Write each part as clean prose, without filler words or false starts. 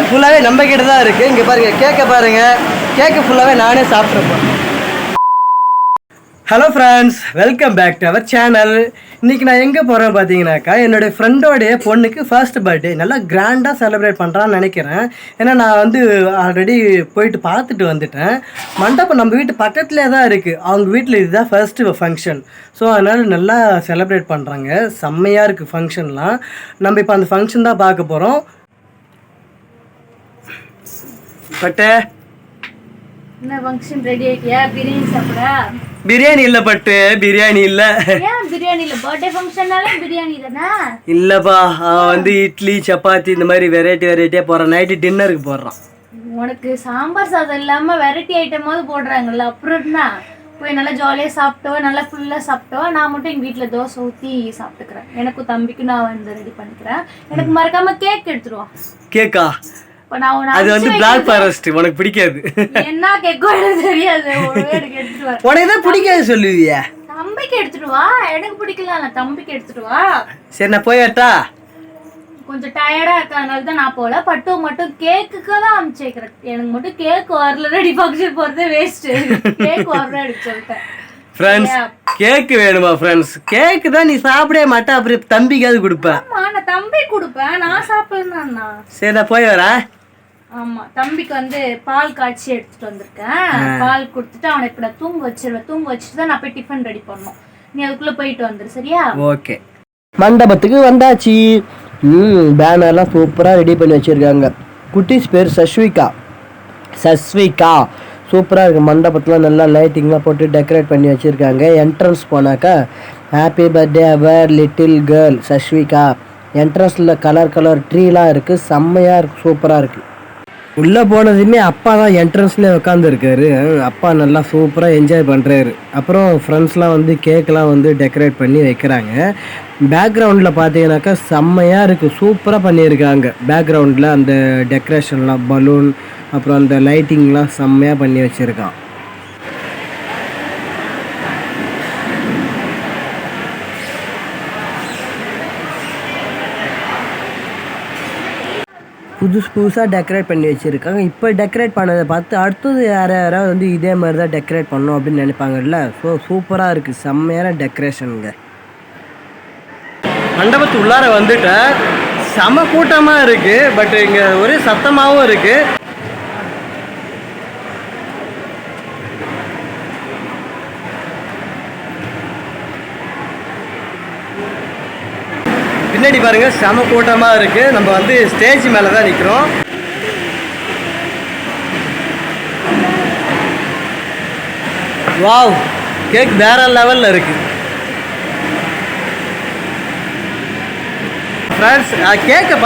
ஃபுல்லாகவே நம்ம கிட்ட தான் இருக்குது. இங்கே பாருங்கள், கேக்கை பாருங்கள். கேக்கு ஃபுல்லாகவே நானே சாப்பிட்ருப்பேன். Hello friends, welcome back to our channel. இன்றைக்கி நான் எங்கே போகிறேன் பார்த்தீங்கன்னாக்கா, என்னுடைய ஃப்ரெண்டோடைய பொண்ணுக்கு ஃபர்ஸ்ட் பர்த்டே நல்லா கிராண்டாக செலிப்ரேட் பண்ணுறான்னு நினைக்கிறேன். ஏன்னா நான் வந்து ஆல்ரெடி போயிட்டு பார்த்துட்டு வந்துட்டேன். மண்டபம் நம்ம வீட்டு பக்கத்துலேயே தான் இருக்குது. அவங்க வீட்டில் இதுதான் ஃபர்ஸ்ட்டு ஃபங்க்ஷன். ஸோ அதனால் நல்லா செலிப்ரேட் பண்ணுறாங்க. செம்மையாக இருக்குது ஃபங்க்ஷன்லாம். நம்ம இப்போ அந்த ஃபங்க்ஷன் தான் பார்க்க போகிறோம். பட்டு என்ன ஃபங்க்ஷன் ரெடி ஆயிட்டியா? பிரியாணி சாப்பிட? பிரியாணி இல்ல பட்டு, பிரியாணி இல்ல. ஏன் பிரியாணி இல்ல? பர்த்டே ஃபங்க்ஷன்னால பிரியாணி தானே? இல்லப்பா, அவன் வந்து இட்லி சப்பாத்தி இந்த மாதிரி வெரைட்டியா போறான். நைட்டு டின்னருக்கு போடுறான். உனக்கு சாம்பார் சாதம் இல்லாம வெரைட்டி ஐட்டமாவது போடுறாங்கல்ல, அப்புறம் என்ன? போய் நல்லா ஜாலியாக சாப்பிட்டோ, நல்லா ஃபுல்லாக சாப்பிட்டோ. நான் மட்டும் எங்கள் வீட்டில் தோசை ஊற்றி சாப்பிட்டுக்கிறேன். எனக்கும் தம்பிக்கும் நான் வந்து ரெடி பண்ணிக்கிறேன். எனக்கு மறக்காம கேக் எடுத்துருவோம். கேக்கா? அது வந்து பிளாக் ஃபாரஸ்ட், உனக்கு பிடிக்காது. என்ன கேக்கோ எனக்கு தெரியாது. உனக்கு தான் பிடிக்காது சொல்லுவியா? தம்பிக்கு எடுத்துட்டு வா. எனக்கு பிடிக்கல, நான் தம்பிக்கு எடுத்துட்டு வா. சரி, நான் போயட்டா? கொஞ்சம் டயர்டா இருக்கறனால தான் நான் போல. பட்டு மட்டும் கேக்குக்கு தான் அனுப்பிச்சேக்கிறேன். எனக்கு மட்டும் கேக் வரல. ரெடி ஃபங்க்ஷன் போறதே வேஸ்ட். கேக் வரல எடுத்து சொல்லிட்டேன். ஃப்ரெண்ட்ஸ், கேக் வேணுமா ஃப்ரெண்ட்ஸ்? கேக் தான் நீ சாப்பிடவே மாட்டே, அப்புறம் தம்பிக்காவது கொடுப்பேன். ஆமா, நான் தம்பி கொடுப்பேன், நான் சாப்பிடணும்னா. சரி, நான் போய் வரேன். ஆமா, தம்பிக்கு வந்து பால் காய்ச்சி எடுத்துட்டு வந்திருக்கேன். பால் கொடுத்துட்டு அவனை இப்ப நான் தூங்க வச்சிருவேன். தூங்க வச்சுட்டு தான் நான் போய் டிஃபன் ரெடி பண்ணணும். நீ அதுக்குள்ள போயிட்டு வந்துரு, சரியா? ஓகே. மண்டபத்துக்கு வந்தாச்சு. பேனர்லாம் சூப்பராக ரெடி பண்ணி வச்சுருக்காங்க. குட்டீஸ் பேர் சஸ்விகா. சூப்பராக இருக்குது. மண்டபத்தில் நல்லா லைட்டிங்லாம் போட்டு டெக்கரேட் பண்ணி வச்சுருக்காங்க. என்ட்ரன்ஸ் போனாக்கா ஹாப்பி பர்த்டே அவர் லிட்டில் கேர்ள் சஸ்விகா. என்ட்ரன்ஸில் கலர் ட்ரீலாம் இருக்குது. செம்மையாக இருக்குது, சூப்பராக இருக்குது. உள்ளே போனதுமே அப்பா தான் என்ட்ரன்ஸ்லேயே உட்காந்துருக்காரு. அப்பா நல்லா சூப்பராக என்ஜாய் பண்ணுறாரு. அப்புறம் ஃப்ரெண்ட்ஸ்லாம் வந்து கேக்கெலாம் வந்து டெக்கரேட் பண்ணி வைக்கிறாங்க. பேக்ரவுண்டில் பார்த்தீங்கன்னாக்கா செம்மையாக இருக்குது, சூப்பராக பண்ணியிருக்காங்க. பேக்ரவுண்டில் அந்த டெக்கரேஷன்லாம், பலூன், அப்புறம் அந்த லைட்டிங்லாம் செம்மையாக பண்ணி வச்சுருக்கான். புதுசாக டெக்கரேட் பண்ணி வச்சுருக்காங்க. இப்போ டெக்கரேட் பண்ணதை பார்த்து அடுத்தது யாராவது வந்து இதே மாதிரி தான் டெக்கரேட் பண்ணணும் அப்படின்னு நினைப்பாங்கல்ல. ஸோ சூப்பராக இருக்குது, செம்மையான டெக்கரேஷனுங்க. மண்டபத்து உள்ளார வந்துட்டேன். செம கூட்டமாக இருக்குது. பட் இங்கே ஒரே சத்தமாகவும் இருக்குது. பின்னாடி பாருங்க, செம கூட்டமாக இருக்கு. நம்ம வந்து ஸ்டேஜ் மேலே தான் நிற்கிறோம். வாவ், கேக் வேற லெவலில் இருக்கு. ஃப்ரெண்ட்ஸ், நான் கேக்கை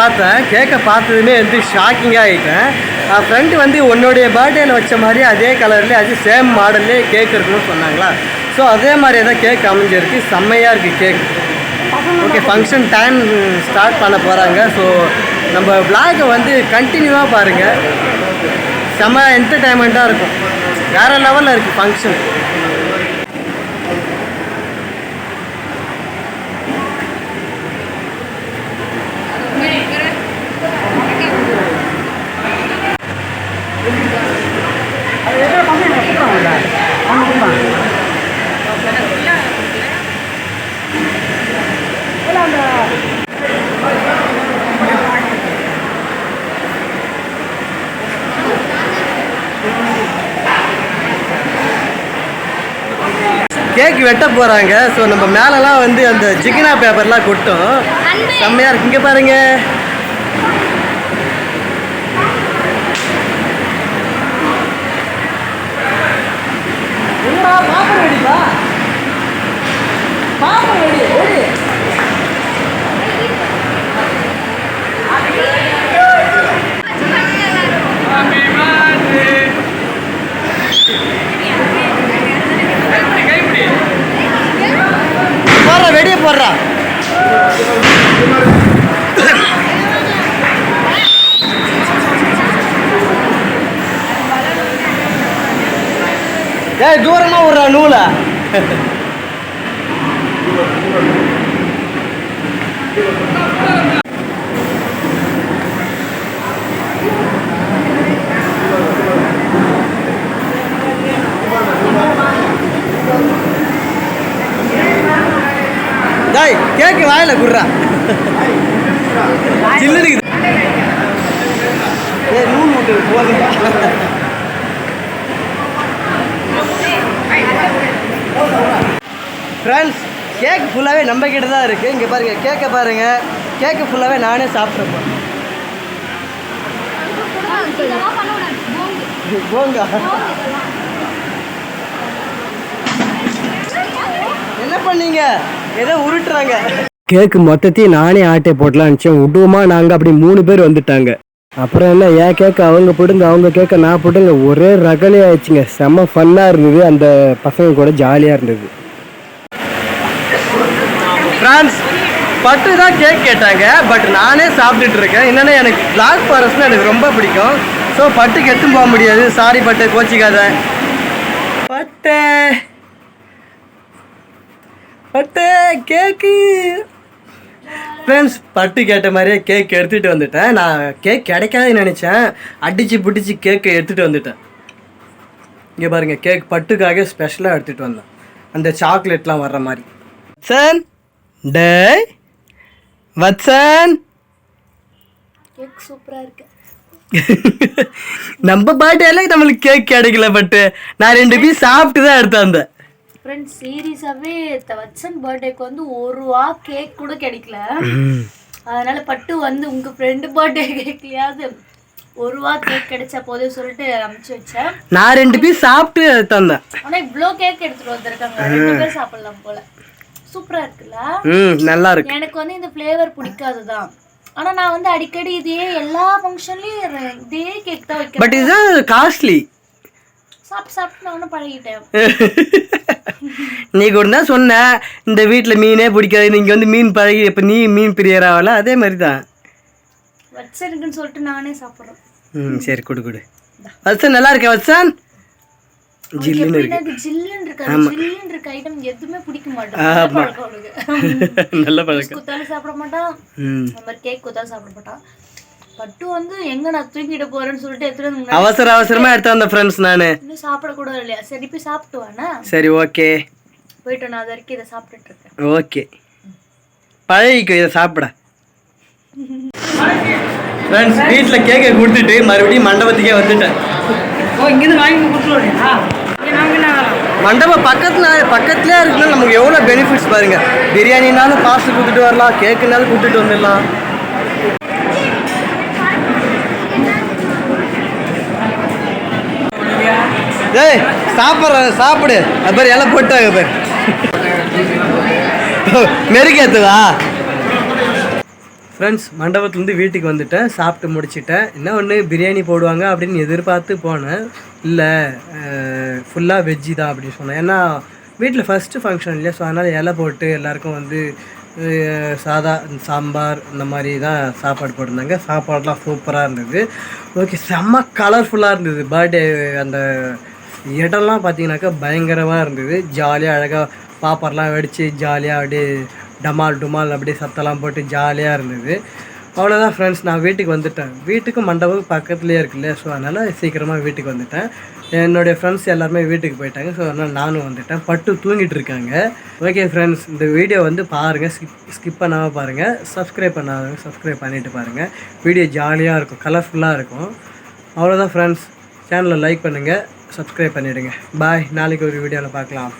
பார்த்ததுமே வந்து ஷாக்கிங்காக ஆகிட்டேன். என் ஃப்ரெண்டு வந்து உன்னுடைய பர்த்டேயில் வச்ச மாதிரி அதே கலர்லேயே அது சேம் மாடல்லே கேக் இருக்குன்னு சொன்னாங்களா. ஸோ அதே மாதிரி தான் கேக் அமைஞ்சிருக்கு. செம்மையாக இருக்குது cake. Okay, function time start பண்ண போகிறாங்க. ஸோ நம்ம விளாகை வந்து கண்டினியூவாக பாருங்கள். செம்ம என்டர்டைன்மெண்ட்டாக இருக்கும். வேறு லெவலில் இருக்குது ஃபங்க்ஷன். கேக் வெட்ட போகிறாங்க. ஸோ நம்ம மேலெலாம் வந்து அந்த ஜிகினா பேப்பர்லாம் கொட்டும். செம்மையாக இருக்கு. இங்கே பாருங்க, வெடியை போடுறா. தூரமா விடுறா நூலை. கேக்கு வாயில குடுறா சில்லுக்கு நூல் மூட்டு போதும். ஃப்ரெண்ட்ஸ் கேக் ஃபுல்லாகவே நம்ம கிட்ட தான் இருக்குது. இங்கே பாருங்கள் கேக்கை பாருங்கள். கேக்கு ஃபுல்லாகவே நானே சாப்பிட்ருப்பேன். போங்க என்ன பண்ணீங்க? ஏதோ உருட்டுறாங்க. கேக்கு மொத்தத்தையும் நானே ஆட்டை போட்டலாம் நினச்சேன். விடுவோமா நாங்கள் அப்படி 3 பேர் வந்துட்டாங்க. அப்புறம் என்ன ஏன் கேட்க அவங்க போடுங்க, அவங்க கேட்க நான் போட்டுங்க. ஒரே ரகலே ஆயிடுச்சுங்க. செம்ம ஃபன்னாக இருந்தது. அந்த பசங்க கூட ஜாலியாக இருந்தது. ஃப்ரான்ஸ் பட்டு தான் கேக் கேட்டாங்க. பட் நானே சாப்பிட்டுட்டு இருக்கேன். என்னென்னா எனக்கு பிளாக் ஃபாரஸ்ட்னா எனக்கு ரொம்ப பிடிக்கும். ஸோ பட்டுக்கு எடுத்துன்னு போக முடியாது. சாரி பட்டு, கோச்சிக்காத. பட்டு பட்டு கேக்கு ஃப்ரெண்ட்ஸ் பட்டு கேட்ட மாதிரியே கேக் எடுத்துகிட்டு வந்துட்டேன். நான் கேக் கிடைக்காதுன்னு நினச்சேன். அடித்து பிடிச்சி கேக்கை எடுத்துகிட்டு வந்துட்டேன். இங்கே பாருங்கள் கேக் பட்டுக்காக ஸ்பெஷலாக எடுத்துகிட்டு வந்தேன். அந்த சாக்லேட்லாம் வர்ற மாதிரி. சன் டே வத்சன் கேக் சூப்பரா இருக்கு. நம்ம பர்த்டேல நம்மளுக்கு கேக் கிடைக்கல. பட்டு நான் 2 பீஸ் சாப்பிட்டு தான் எடுத்து வந்தேன். ஃப்ரெண்ட்ஸ் சீரியஸாவே வத்சன் பர்த்டேக்கு வந்து 1 ரூபா கேக் கூட கிடைக்கல. அதனால பட்டு வந்து உங்க ஃப்ரெண்டு பர்த்டே கேக்லயாவது 1 ரூபா கேக் கிடைச்சா போதும் சொல்லிட்டு அனுப்பிச்சு வச்சேன். நான் 2 பீஸ் சாப்பிட்டு எடுத்து வந்தேன். ஆனா இவ்ளோ கேக் எடுத்துட்டு வந்திருக்காங்க. 2 பேர் சாப்பிடலாம் போல. சூப்பரா இருக்குல்ல. நல்லா இருக்கு. எனக்கு வந்து இந்த ஃப்ளேவர் பிடிக்காதுதான். ஆனா நான் வந்து அடிக்கடி இதே எல்லா ஃபங்க்ஷன்லயும் இதே கேக் தான் வைக்கிறேன். பட் இது காஸ்ட்லி. சாப்பிட்டு நானும் பழகிட்டேன். நீ கூட தான் சொன்ன இந்த வீட்டில் மீனே பிடிக்காது, நீங்க வந்து மீன் பழகி இப்போ நீ மீன் பிரியராவல அதே மாதிரி தான் வச்சிருக்குன்னு சொல்லிட்டு நானே சாப்பிட்றேன். சரி கொடு. வத்சன் நல்லா இருக்கா? வத்சன் ஜில்லுன்னு இருக்கு. ஜில்லுன்னு இருக்க ஐட்டம் எதுவுமே பிடிக்க மாட்டேன். நல்ல பழக்கம். குத்தாலும் சாப்பிட மாட்டான். அந்த மாதிரி கேக் குத்தாலும் சாப்பிட மாட்டான். பட்டு வந்து எங்க நான் தூக்கிட்டு போறேன்னு சொல்லிட்டு எடுத்துட்டு அவசரமா எடுத்து வந்த ஃப்ரெண்ட்ஸ் நானு. இன்னும் சாப்பிட கூட இல்லையா? சரி போய் சாப்பிட்டு வானா? சரி ஓகே போயிட்டு நான் அது வரைக்கும் இதை சாப்பிட்டுட்டு இருக்கேன். ஓகே பழகிக்கோ இதை சாப்பிட. ஃப்ரெண்ட்ஸ் வீட்டில் கேக்கை கொடுத்துட்டு மறுபடியும் மண்டபத்துக்கே வந்துட்டேன். இங்கிருந்து வாங்கி கொடுத்துருவோம். மண்டபம் பக்கத்துலேயே இருக்குன்னா நமக்கு எவ்வளோ பெனிஃபிட்ஸ் பாருங்க. பிரியாணினாலும் பார்சல் கொடுத்துட்டு வரலாம், கேக்குனாலும் கொடுத்துட்டு வந்துடலாம். ஏய் சாப்பிடு. அது பேர் எல்லாம் போட்டாங்க பேர் மெருகேத்துவா. ஃப்ரெண்ட்ஸ் மண்டபத்துலேருந்து வீட்டுக்கு வந்துட்டேன். சாப்பிட்டு முடிச்சிட்டேன். என்ன ஒன்று பிரியாணி போடுவாங்க அப்படின்னு எதிர்பார்த்து போனேன். இல்லை ஃபுல்லாக வெஜ்ஜி தான் அப்படின்னு சொன்னேன். ஏன்னா வீட்டில் ஃபஸ்ட்டு ஃபங்க்ஷன் இல்லையா. ஸோ அதனால் இலை போட்டு எல்லாேருக்கும் வந்து சாதா சாம்பார் இந்த மாதிரி தான் சாப்பாடு போட்டிருந்தாங்க. சாப்பாடெலாம் சூப்பராக இருந்தது. ஓகே செம்ம கலர்ஃபுல்லாக இருந்தது. பர்த்டே அந்த இடம்லாம் பார்த்தீங்கன்னாக்கா பயங்கரமாக இருந்தது. ஜாலியாக அழகாக பாப்பர்லாம் வெடித்து ஜாலியாக அப்படியே டமால் டுமால் அப்படியே சத்தெல்லாம் போட்டு ஜாலியாக இருந்தது. அவ்வளோதான் ஃப்ரெண்ட்ஸ் நான் வீட்டுக்கு வந்துட்டேன். வீட்டுக்கும் மண்டபம் பக்கத்துலேயே இருக்குல்ல. ஸோ அதனால் சீக்கிரமாக வீட்டுக்கு வந்துட்டேன். என்னுடைய ஃப்ரெண்ட்ஸ் எல்லாருமே வீட்டுக்கு போயிட்டாங்க. ஸோ அதனால் நானும் வந்துட்டேன். பட்டு தூங்கிட்டு இருக்காங்க. ஓகே ஃப்ரெண்ட்ஸ் இந்த வீடியோ வந்து பாருங்கள். ஸ்கிப் பண்ணாமல் பாருங்கள். சப்ஸ்கிரைப் பண்ணாதவங்க சப்ஸ்கிரைப் பண்ணிவிட்டு பாருங்கள். வீடியோ ஜாலியாக இருக்கும், கலர்ஃபுல்லாக இருக்கும். அவ்வளோதான் ஃப்ரெண்ட்ஸ். சேனலை லைக் பண்ணுங்கள், சப்ஸ்கிரைப் பண்ணிவிடுங்க. பாய். நாளைக்கு ஒரு வீடியோவில் பார்க்கலாம்.